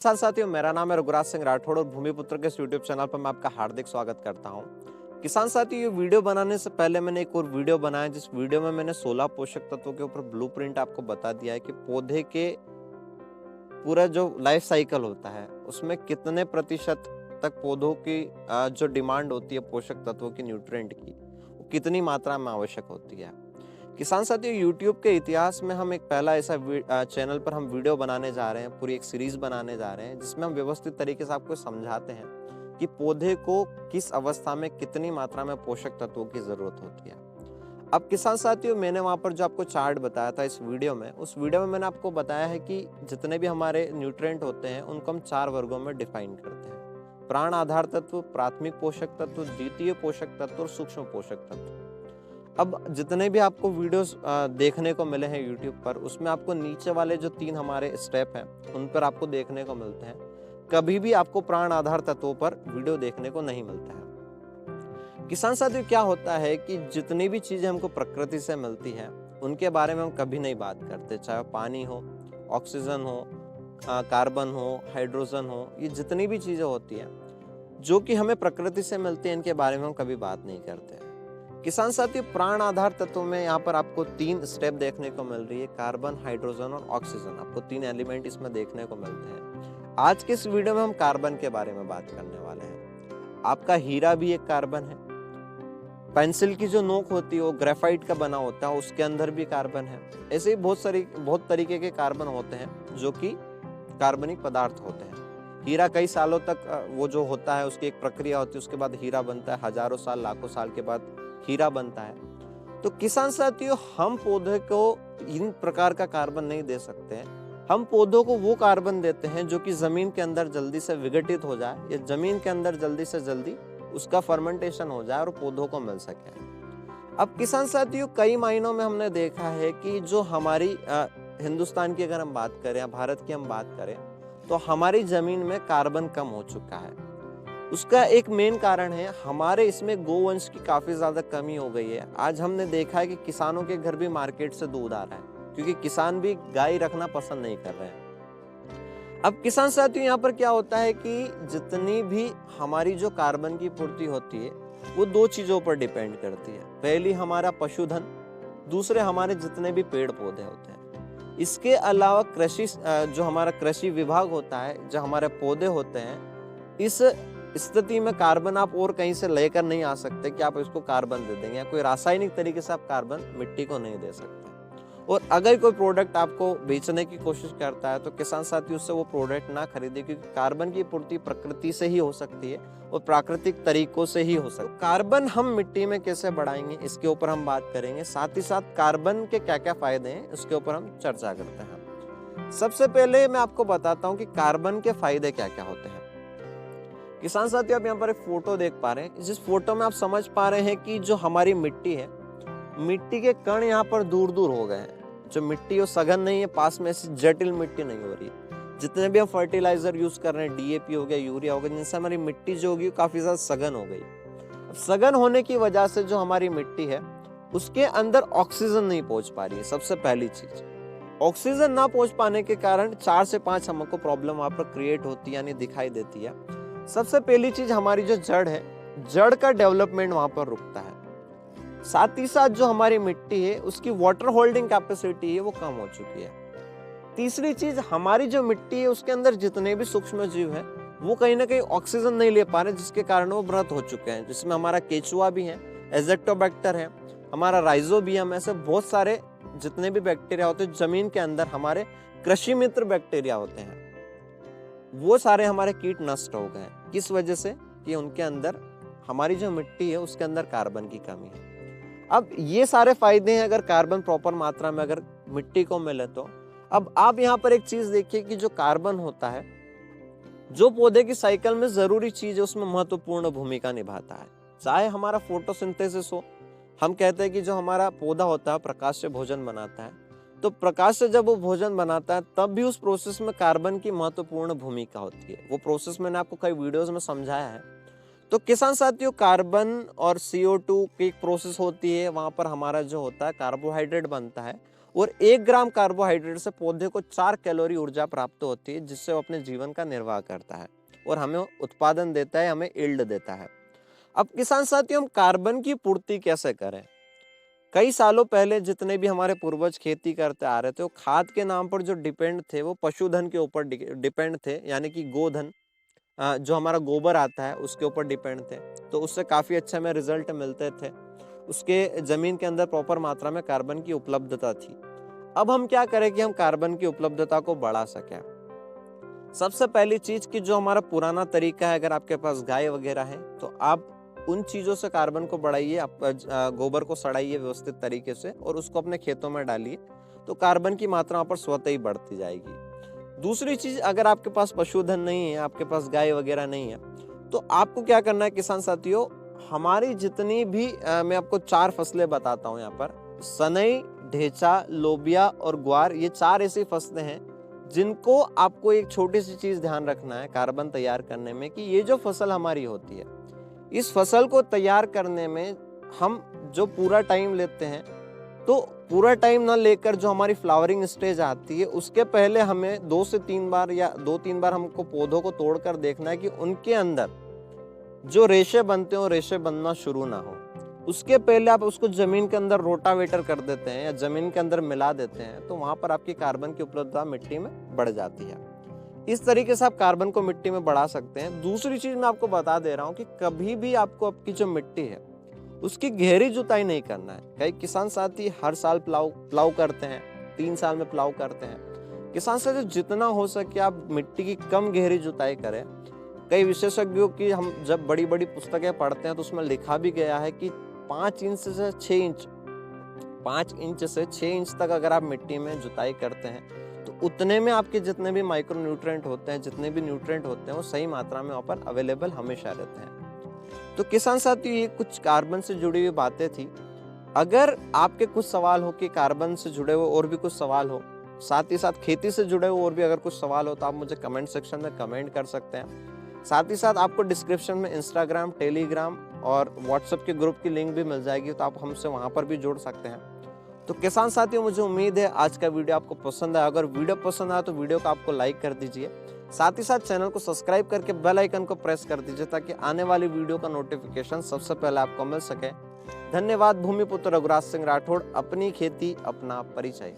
साथ साथियों, मेरा नाम है रघुराज सिंह राठौड़ और भूमिपुत्र के इस यूट्यूब चैनल पर मैं आपका हार्दिक स्वागत करता हूं। किसान साथियों, ये वीडियो बनाने से पहले मैंने एक और वीडियो बनाया जिस वीडियो में मैंने 16 पोषक तत्वों के ऊपर ब्लूप्रिंट आपको बता दिया है कि पौधे के पूरा जो लाइफ साइकिल होता है उसमें कितने प्रतिशत तक पौधों की जो डिमांड होती है पोषक तत्वों की, न्यूट्रिएंट की, वो कितनी मात्रा में आवश्यक होती है। किसान साथियों, यूट्यूब के इतिहास में हम एक पहला ऐसा चैनल पर हम वीडियो बनाने जा रहे हैं, पूरी एक सीरीज बनाने जा रहे हैं जिसमें हम व्यवस्थित तरीके से आपको समझाते हैं कि पौधे को किस अवस्था में कितनी मात्रा में पोषक तत्वों की जरूरत होती है। अब किसान साथियों, मैंने वहां पर जो आपको चार्ट बताया था इस वीडियो में, उस वीडियो में मैंने आपको बताया है कि जितने भी हमारे न्यूट्रिएंट होते हैं उनको हम 4 वर्गों में डिफाइन करते हैं। प्राण आधार तत्व, प्राथमिक पोषक तत्व, द्वितीय पोषक तत्व और सूक्ष्म पोषक तत्व। अब जितने भी आपको वीडियोस देखने को मिले हैं यूट्यूब पर, उसमें आपको नीचे वाले जो 3 हमारे स्टेप हैं उन पर आपको देखने को मिलते हैं। कभी भी आपको प्राण आधार तत्वों पर वीडियो देखने को नहीं मिलता है। किसान साथियों, क्या होता है कि जितनी भी चीजें हमको प्रकृति से मिलती है उनके बारे में हम कभी नहीं बात करते, चाहे पानी हो, ऑक्सीजन हो, कार्बन हो, हाइड्रोजन हो, ये जितनी भी चीजें होती हैं जो कि हमें प्रकृति से मिलती है, इनके बारे में हम कभी बात नहीं करते। किसान साथियों, प्राण आधार तत्वों में यहाँ पर आपको 3 स्टेप देखने को मिल रही है, कार्बन, हाइड्रोजन और ऑक्सीजन। आपको 3 एलिमेंट इसमें देखने को मिलते हैं। आज के इस वीडियो में हम कार्बन के बारे में बात करने वाले हैं। आपका हीरा भी एक कार्बन है। पेंसिल की जो नोक होती है वो ग्रेफाइट का बना होता है, उसके अंदर भी कार्बन है। ऐसे ही बहुत तरीके के कार्बन होते हैं जो कि कार्बनिक पदार्थ होते हैं। हीरा कई सालों तक वो जो होता है उसकी एक प्रक्रिया होती है, उसके बाद हीरा बनता है। हजारों साल, लाखों साल के बाद हीरा बनता है। तो किसान साथियों, हम पौधे को इन प्रकार का कार्बन नहीं दे सकते हैं। हम पौधों को वो कार्बन देते हैं जो कि जमीन के अंदर जल्दी से विघटित हो जाए, या जमीन के अंदर जल्दी से जल्दी उसका फर्मेंटेशन हो जाए और पौधों को मिल सके। अब किसान साथियों, कई मायनों में हमने देखा है कि जो हमारी हिंदुस्तान की अगर हम बात करें या भारत की हम बात करें, तो हमारी जमीन में कार्बन कम हो चुका है। उसका एक मेन कारण है हमारे इसमें गोवंश की काफी ज्यादा कमी हो गई है। आज हमने देखा है कि किसानों के घर भी मार्केट से दूध आ रहा है, क्योंकि किसान भी गाय रखना पसंद नहीं कर रहे हैं। अब किसान साथियों, यहाँ पर क्या होता है कि जितनी भी हमारी जो कार्बन की पूर्ति होती है वो 2 चीजों पर डिपेंड करती है। पहली हमारा पशुधन, दूसरे हमारे जितने भी पेड़ पौधे होते हैं। इसके अलावा कृषि, जो हमारा कृषि विभाग होता है, जो हमारे पौधे होते हैं, इस स्थिति में कार्बन आप और कहीं से लेकर नहीं आ सकते कि आप इसको कार्बन दे देंगे, या कोई रासायनिक तरीके से आप कार्बन मिट्टी को नहीं दे सकते। और अगर कोई प्रोडक्ट आपको बेचने की कोशिश करता है तो किसान साथी उससे वो प्रोडक्ट ना खरीदे, क्योंकि कार्बन की पूर्ति प्रकृति से ही हो सकती है और प्राकृतिक तरीकों से ही हो सकती है। कार्बन हम मिट्टी में कैसे बढ़ाएंगे, इसके ऊपर हम बात करेंगे। साथ ही साथ कार्बन के क्या क्या फायदे हैं उसके ऊपर हम चर्चा करते हैं। सबसे पहले मैं आपको बताता हूँ कि कार्बन के फायदे क्या क्या होते हैं। किसान साथियों, आप यहाँ पर एक फोटो देख पा रहे हैं। जिस फोटो में आप समझ पा रहे हैं कि जो हमारी मिट्टी है, मिट्टी के कण यहाँ पर दूर दूर हो गए हैं। जो मिट्टी वो सघन नहीं है, पास में ऐसी जटिल मिट्टी नहीं हो रही। जितने भी हम फर्टिलाइजर यूज कर रहे हैं, डीएपी हो गया, यूरिया हो गया, जिनसे हमारी मिट्टी जो होगी काफी ज्यादा सघन हो गई। अब सघन होने की वजह से जो हमारी मिट्टी है उसके अंदर ऑक्सीजन नहीं पहुंच पा रही है। सबसे पहली चीज, ऑक्सीजन ना पहुंच पाने के कारण 4 से 5 हमको प्रॉब्लम वहां पर क्रिएट होती है, यानी दिखाई देती है। सबसे पहली चीज, हमारी जो जड़ है, जड़ का डेवलपमेंट वहां पर रुकता है। साथ ही साथ जो हमारी मिट्टी है उसकी वाटर होल्डिंग कैपेसिटी है वो कम हो चुकी है। तीसरी चीज, हमारी जो मिट्टी है उसके अंदर जितने भी सूक्ष्म जीव है वो कहीं ना कहीं ऑक्सीजन नहीं ले पा रहे, जिसके कारण वो मृत हो चुके हैं। जिसमें हमारा केचुआ भी है, एजेक्टोबैक्टर है, हमारा राइजोबियम, ऐसे बहुत सारे जितने भी बैक्टीरिया होते हैं जमीन के अंदर, हमारे कृषि मित्र बैक्टीरिया होते हैं, वो सारे हमारे कीट नष्ट हो गए। किस वजह से? कि उनके अंदर हमारी जो मिट्टी है उसके अंदर कार्बन की कमी है। अब ये सारे फायदे हैं अगर कार्बन प्रॉपर मात्रा में अगर मिट्टी को मिले तो। अब आप यहाँ पर एक चीज देखिए कि जो कार्बन होता है, जो पौधे की साइकिल में जरूरी चीज है, उसमें महत्वपूर्ण भूमिका निभाता है। चाहे हमारा फोटोसिंथेसिस हो, हम कहते हैं कि जो हमारा पौधा होता है प्रकाश से भोजन बनाता है, तो प्रकाश से जब वो भोजन बनाता है तब भी उस प्रोसेस में कार्बन की महत्वपूर्ण भूमिका होती है। वो प्रोसेस मैंने आपको कई वीडियोस में समझाया है। तो किसान साथियों, कार्बन और CO2 की एक प्रोसेस होती है, वहां पर हमारा जो होता है कार्बोहाइड्रेट बनता है, और 1 ग्राम कार्बोहाइड्रेट से पौधे को 4 कैलोरी ऊर्जा प्राप्त होती है, जिससे वो अपने जीवन का निर्वाह करता है और हमें उत्पादन देता है, हमें यील्ड देता है। अब किसान साथियों, हम कार्बन की पूर्ति कैसे करें? कई सालों पहले जितने भी हमारे पूर्वज खेती करते आ रहे थे, वो खाद के नाम पर जो डिपेंड थे, वो पशुधन के ऊपर डिपेंड थे, यानी कि गोधन, जो हमारा गोबर आता है उसके ऊपर डिपेंड थे। तो उससे काफी अच्छे हमें रिजल्ट मिलते थे। उसके जमीन के अंदर प्रॉपर मात्रा में कार्बन की उपलब्धता थी। अब हम क्या करें कि हम कार्बन की उपलब्धता को बढ़ा सकें? सबसे पहली चीज कि जो हमारा पुराना तरीका है, अगर आपके पास गाय वगैरह है तो आप उन चीजों से कार्बन को बढ़ाइए। आप गोबर को सड़ाइए व्यवस्थित तरीके से और उसको अपने खेतों में डालिए, तो कार्बन की मात्रा वहां पर स्वतः ही बढ़ती जाएगी। दूसरी चीज, अगर आपके पास पशुधन नहीं है, आपके पास गाय वगैरह नहीं है, तो आपको क्या करना है किसान साथियों, हमारी जितनी भी मैं आपको 4 फसलें बताता हूँ यहाँ पर, सनई, ढेंचा, लोबिया और ग्वार, ये 4 ऐसी फसलें हैं जिनको आपको एक छोटी सी चीज ध्यान रखना है कार्बन तैयार करने में, कि ये जो फसल हमारी होती है, इस फसल को तैयार करने में हम जो पूरा टाइम लेते हैं, तो पूरा टाइम ना लेकर जो हमारी फ्लावरिंग स्टेज आती है, उसके पहले हमें 2 से 3 बार या 2-3 बार हमको पौधों को तोड़कर देखना है कि उनके अंदर जो रेशे बनते हो, रेशे बनना शुरू ना हो। उसके पहले आप उसको जमीन के अंदर रोटावेटर कर देते हैं या जमीन के अंदर मिला देते हैं, तो वहां पर आपकी कार्बन की उपलब्धता मिट्टी में बढ़ जाती है। इस तरीके से आप कार्बन को मिट्टी में बढ़ा सकते हैं। दूसरी चीज मैं आपको बता दे रहा हूँ कि कभी भी आपको आपकी जो मिट्टी है उसकी गहरी जुताई नहीं करना है। कई किसान साथी हर साल प्लाव करते हैं, 3 साल में प्लाव करते हैं। किसान साथी जितना हो सके आप मिट्टी की कम गहरी जुताई करें। कई विशेषज्ञों की हम जब बड़ी बड़ी पुस्तकें पढ़ते हैं तो उसमें लिखा भी गया है कि 5 इंच से 6 इंच 5 इंच से 6 इंच तक अगर आप मिट्टी में जुताई करते हैं, तो उतने में आपके जितने भी माइक्रो न्यूट्रिएंट होते हैं, जितने भी न्यूट्रिएंट होते हैं, वो सही मात्रा में वहाँ पर अवेलेबल हमेशा रहते हैं। तो किसान साथियों, ये कुछ कार्बन से जुड़ी हुई बातें थी। अगर आपके कुछ सवाल हो कि कार्बन से जुड़े हुए और भी कुछ सवाल हो, साथ ही साथ खेती से जुड़े हुए और भी अगर कुछ सवाल हो, तो आप मुझे कमेंट सेक्शन में कमेंट कर सकते हैं। साथ ही साथ आपको डिस्क्रिप्शन में इंस्टाग्राम, टेलीग्राम और व्हाट्सएप के ग्रुप की लिंक भी मिल जाएगी, तो आप हमसे वहां पर भी जुड़ सकते हैं। तो किसान साथियों, मुझे उम्मीद है आज का वीडियो आपको पसंद आया। अगर वीडियो पसंद आया तो वीडियो को आपको लाइक कर दीजिए। साथ ही साथ चैनल को सब्सक्राइब करके बेल आइकन को प्रेस कर दीजिए, ताकि आने वाली वीडियो का नोटिफिकेशन सबसे पहले आपको मिल सके। धन्यवाद। भूमिपुत्र रघुराज सिंह राठौड़, अपनी खेती अपना परिचय।